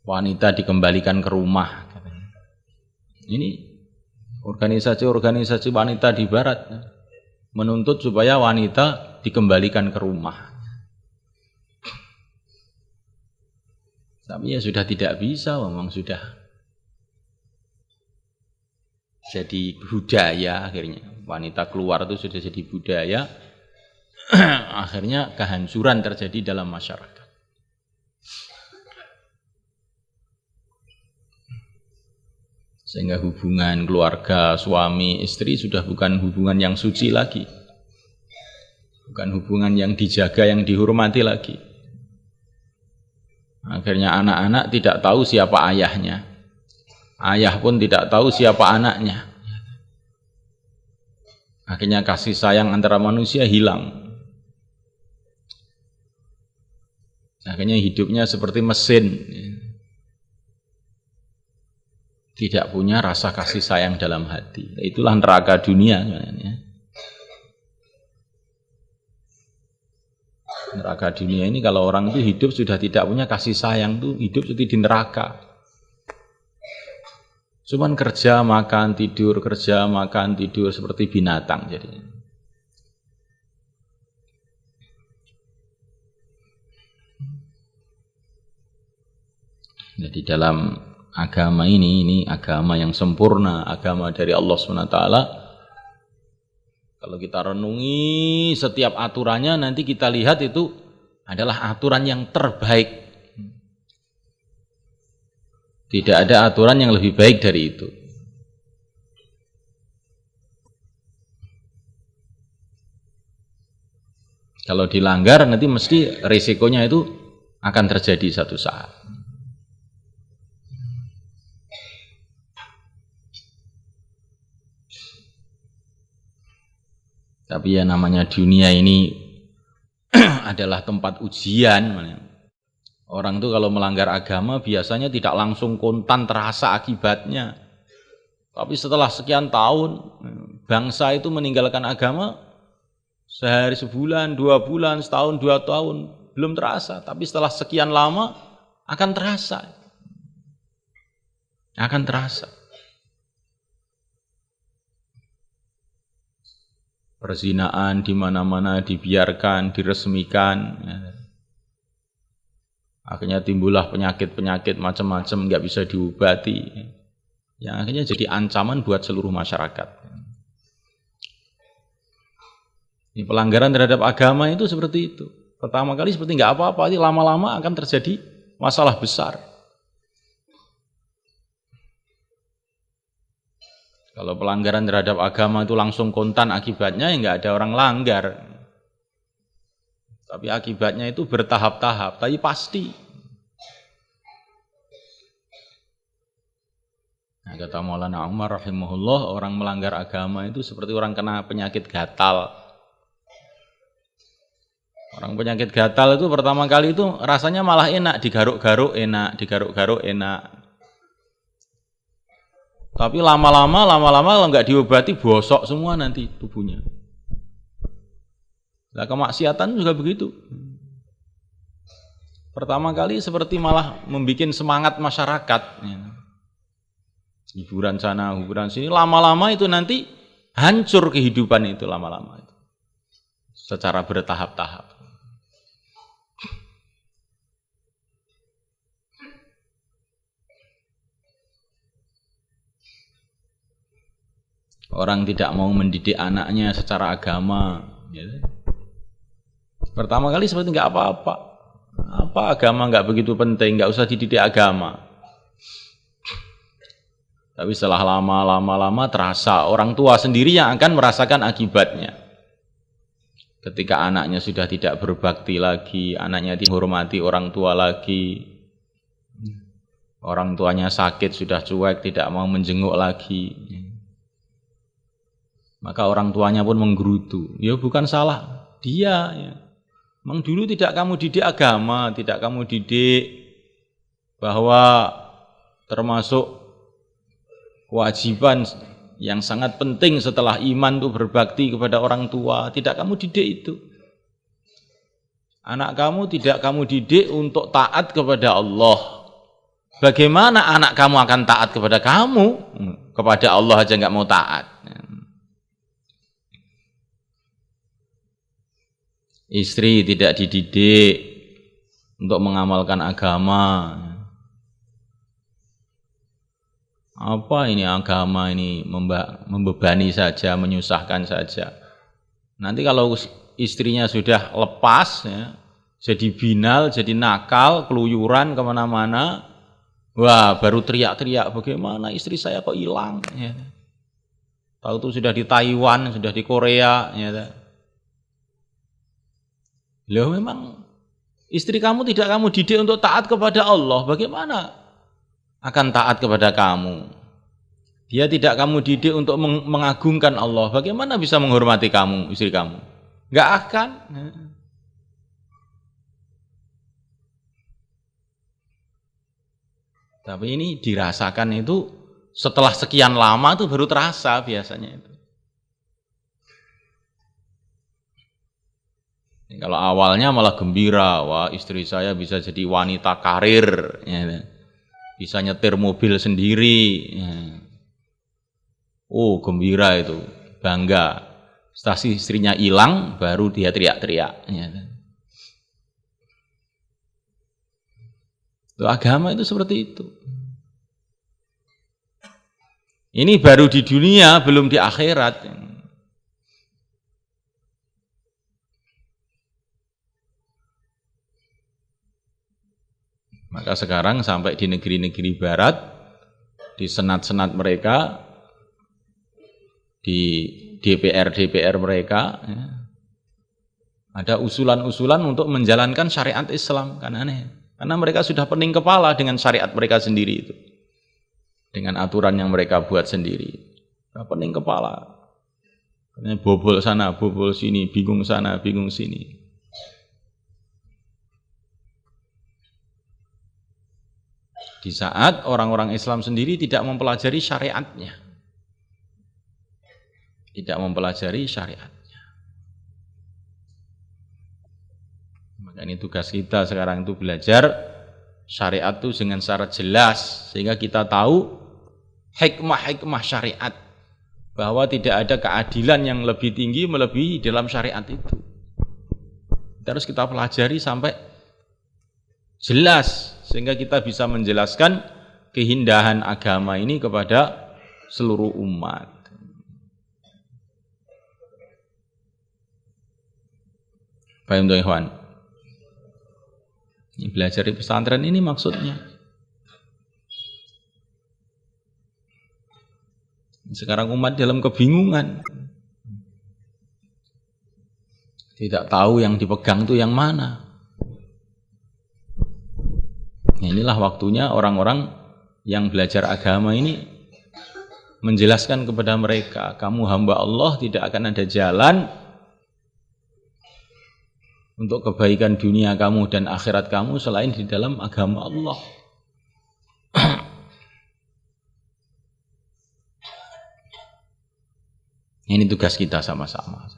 wanita dikembalikan ke rumah. Ini organisasi-organisasi wanita di barat menuntut supaya wanita dikembalikan ke rumah. Tapi ya sudah tidak bisa, memang sudah jadi budaya akhirnya. Wanita keluar itu sudah jadi budaya, akhirnya kehancuran terjadi dalam masyarakat. Sehingga hubungan keluarga, suami, istri sudah bukan hubungan yang suci lagi. Bukan hubungan yang dijaga, yang dihormati lagi. Akhirnya anak-anak tidak tahu siapa ayahnya. Ayah pun tidak tahu siapa anaknya. Akhirnya kasih sayang antara manusia hilang. Akhirnya hidupnya seperti mesin. Tidak punya rasa kasih sayang dalam hati. Itulah neraka dunia sebenarnya. Neraka dunia ini kalau orang itu hidup sudah tidak punya kasih sayang, itu hidup seperti di neraka. Cuman kerja, makan, tidur seperti binatang jadinya. Jadi dalam agama ini agama yang sempurna, agama dari Allah SWT. Kalau kita renungi setiap aturannya, nanti kita lihat itu adalah aturan yang terbaik. Tidak ada aturan yang lebih baik dari itu. Kalau dilanggar nanti mesti risikonya itu akan terjadi satu saat. Tapi ya namanya dunia ini adalah tempat ujian. Orang itu kalau melanggar agama biasanya tidak langsung kontan terasa akibatnya. Tapi setelah sekian tahun, bangsa itu meninggalkan agama, sehari, sebulan, 2 bulan, setahun, 2 tahun, belum terasa. Tapi setelah sekian lama, akan terasa. Akan terasa. Perzinaan di mana-mana dibiarkan, diresmikan. Akhirnya timbullah penyakit-penyakit macam-macam nggak bisa diobati. Yang akhirnya jadi ancaman buat seluruh masyarakat. Ini pelanggaran terhadap agama itu seperti itu. Pertama kali seperti nggak apa-apa, lama-lama akan terjadi masalah besar. Kalau pelanggaran terhadap agama itu langsung kontan akibatnya, ya nggak ada orang langgar. Tapi akibatnya itu bertahap-tahap, tapi pasti. Nah, kata Maulana Umar rahimahullah, orang melanggar agama itu seperti orang kena penyakit gatal. Orang penyakit gatal itu pertama kali itu rasanya malah enak, digaruk-garuk enak. Tapi lama-lama kalau nggak diobati bosok semua nanti tubuhnya. Nah, kemaksiatan juga begitu. Pertama kali seperti malah membuat semangat masyarakat. Hiburan sana, hiburan sini. Lama-lama itu nanti hancur kehidupan itu lama-lama itu. Secara bertahap-tahap. Orang tidak mau mendidik anaknya secara agama. Pertama kali seperti nggak apa-apa. Apa agama nggak begitu penting, nggak usah dididik agama. Tapi setelah lama-lama terasa orang tua sendiri yang akan merasakan akibatnya. Ketika anaknya sudah tidak berbakti lagi, anaknya tidak menghormati orang tua lagi, orang tuanya sakit sudah cuek, tidak mau menjenguk lagi. Maka orang tuanya pun menggerutu. Ya bukan salah dia. Ya. Memang dulu tidak kamu didik agama, tidak kamu didik bahwa termasuk kewajiban yang sangat penting setelah iman itu berbakti kepada orang tua. Tidak kamu didik itu. Anak kamu tidak kamu didik untuk taat kepada Allah. Bagaimana anak kamu akan taat kepada kamu? Kepada Allah aja nggak mau taat. Istri tidak dididik untuk mengamalkan agama. Apa ini agama ini membebani saja, menyusahkan saja. Nanti kalau istrinya sudah lepas, ya, jadi binal, jadi nakal, keluyuran kemana-mana, wah baru teriak-teriak, bagaimana istri saya kok hilang? Ya. Tahu itu sudah di Taiwan, sudah di Korea. Ya. Loh memang istri kamu tidak kamu didik untuk taat kepada Allah, bagaimana akan taat kepada kamu? Dia tidak kamu didik untuk mengagungkan Allah, bagaimana bisa menghormati kamu, istri kamu? Enggak akan. Tapi ini dirasakan itu setelah sekian lama itu baru terasa biasanya itu. Kalau awalnya malah gembira, wah istri saya bisa jadi wanita karir, ya, bisa nyetir mobil sendiri, ya. Oh gembira itu, bangga. Setelah istrinya hilang, baru dia teriak-teriak. Ya. Itu agama itu seperti itu. Ini baru di dunia, belum di akhirat. Maka sekarang sampai di negeri-negeri barat, di senat-senat mereka, di DPR mereka, ya, ada usulan-usulan untuk menjalankan syariat Islam, kan aneh. Karena mereka sudah pening kepala dengan syariat mereka sendiri itu, dengan aturan yang mereka buat sendiri, pening kepala. Bobol sana, bobol sini, bingung sana, bingung sini. Di saat orang-orang Islam sendiri tidak mempelajari syariatnya. Tidak mempelajari syariatnya. Maka ini tugas kita sekarang itu belajar syariat itu dengan secara jelas. Sehingga kita tahu hikmah-hikmah syariat. Bahwa tidak ada keadilan yang lebih tinggi melebihi dalam syariat itu. Terus kita pelajari sampai jelas. Sehingga kita bisa menjelaskan keindahan agama ini kepada seluruh umat. Paham tuh ikhwan? Belajar di pesantren ini maksudnya. Sekarang umat dalam kebingungan. Tidak tahu yang dipegang itu yang mana. Inilah waktunya orang-orang yang belajar agama ini menjelaskan kepada mereka, kamu hamba Allah, tidak akan ada jalan untuk kebaikan dunia kamu dan akhirat kamu selain di dalam agama Allah. Ini tugas kita sama-sama.